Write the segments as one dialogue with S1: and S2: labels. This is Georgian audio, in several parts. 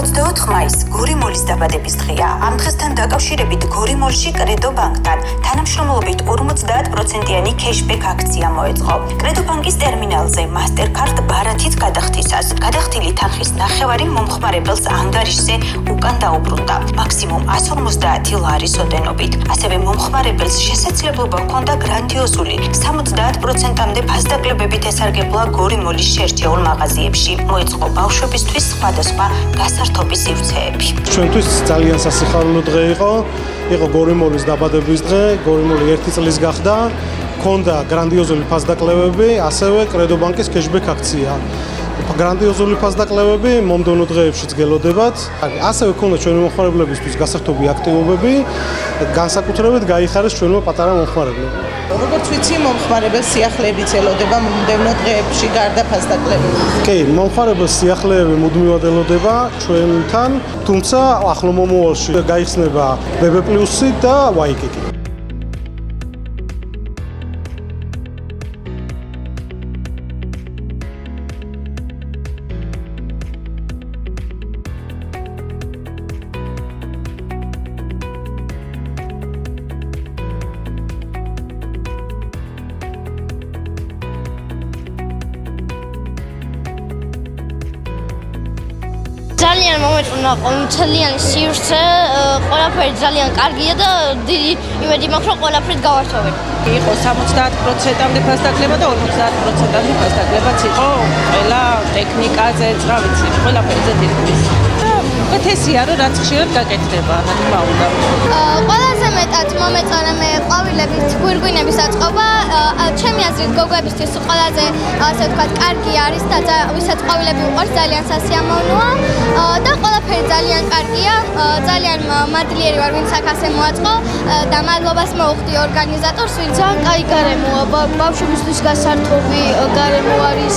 S1: 24 მაისს გორიმოლის დაბადების დღეა. ამ დღესთან დაკავშირებით გორიმოლში კრედო ბანკთან თანამშრომლობით 50%-იანი cashback აქცია მოეწყო. კრედო ბანკის ტერმინალზე Mastercard ბარათით გადახდისას გადახდილი თანხის ნახევარი მომხმარებელს ანგარიშზე უკან დაუბრუნდა, მაქსიმუმ 150 ლარის ოდენობით. ასევე მომხმარებელს შესაძლებლობა ჰქონდა გრანდიოზული 70%-ამდე ფასდაკლებებით ესარგებლა გორიმოლის შერჩეულ მაღაზიებში. მოეწყო ბავშვებისთვის სხვადასხვა გასართობი სივრცეები.
S2: ჩვენთვის ძალიან სასიხარულო დღე იყო გორიმოლის დაბადების დღე, გორიმოლი 1 წლის გახდა, ჰქონდა გრანდიოზული ფასდაკლებები, ასევე კრედო ბანკის cashback აქცია. გრანდიოზული ფასდაკლებები მომდევნო დღეებშიც გელოდებათ. ასევე ჰქონდა ჩვენი მომხმარებლებისთვის გასართობი აქტივობები, განსაკუთრებით გაიხარეს ჩვენმა პატარა მომხმარებლებმა.
S3: როგორც ვიცი, მომხმარებელს სიახლეებიც ელოდება მომდევნო დღეებში გარდა ფასდაკლებების.
S2: კი, მომხმარებელს სიახლეები მუდმივად ელოდება ჩვენთან, თუმცა ახლო მომავალში გაიხსნება BB Plus-ი და Waikiki.
S4: ძალიან მომეწონა ძალიან სივრცე, ყველაფერი ძალიან კარგია და დიდი იმედი მაქვს, რომ ყველაფრით გავართოვებ.
S3: იყო 70%-ამდე ფასდაკლება და 50%-ამდე ფასდაკლებაც იყო ყველა ტექნიკაზეც, რა ვიცი, ყველაფერზე თითქმის. ეთესია, რომ რაც ხშირად გაკეთდება, რა თქმა უნდა.
S4: ყველაზე მეტად მომეწონა მე ყვავილების, გვირგვინების აწყობა. ჩემი აზრით გოგოებისთვის ყველაზე ასე ვთქვათ, კარგი არის და ვისაც ყვავილები უყვარს, ძალიან სასიამოვნოა და ყველაფერი ძალიან კარგია. ძალიან მადლიერი ვარ, ვინც აქ ასე მოაწყო და მადლობას მოუხდი ორგანიზატორს, ვინც ძალიან კაი გარემოა, ბავშვებისთვის გასართობი გარემო არის.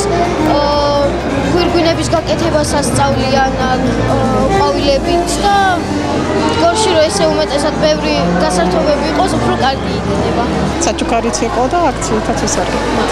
S4: გვირგვინების გაკეთებას სწავლიან ყვავილებით და გორში რომ ესე უმეტესად ბევრი გასართობები იყოს, უფრო კარგი იქნება.
S3: საჩუქარიც იყო და აქციითაც ისარგებლა.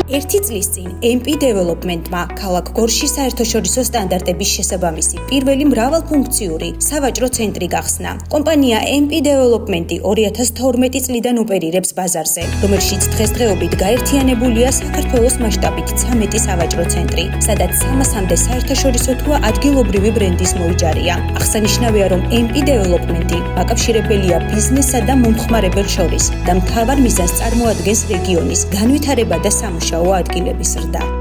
S1: 1 წლის წინ MP Development-მა ქალაქ გორში საერთაშორისო სტანდარტების შესაბამისი პირველი მრავალფუნქციური სავაჭრო ცენტრი გახსნა. კომპანია MP Development-ი 2012 წლიდან ოპერირებს ბაზარზე, რომელშიც დღესდღეობით გაერთიანებულია საქართველოს მასშტაბით 13 სავაჭრო ცენტრი, სადაც 300-მდე საერთაშორისო თუ ადგილობრივი ბრენდის მოიჯარია. აღსანიშნავია, რომ MP Development-ი აკავშირებელია ბიზნესსა და მომხმარებელ შორის და მთავარ მიზანს წარმოადგენს რეგიონის განვითარება და სამუშაო ადგილების ზრდა.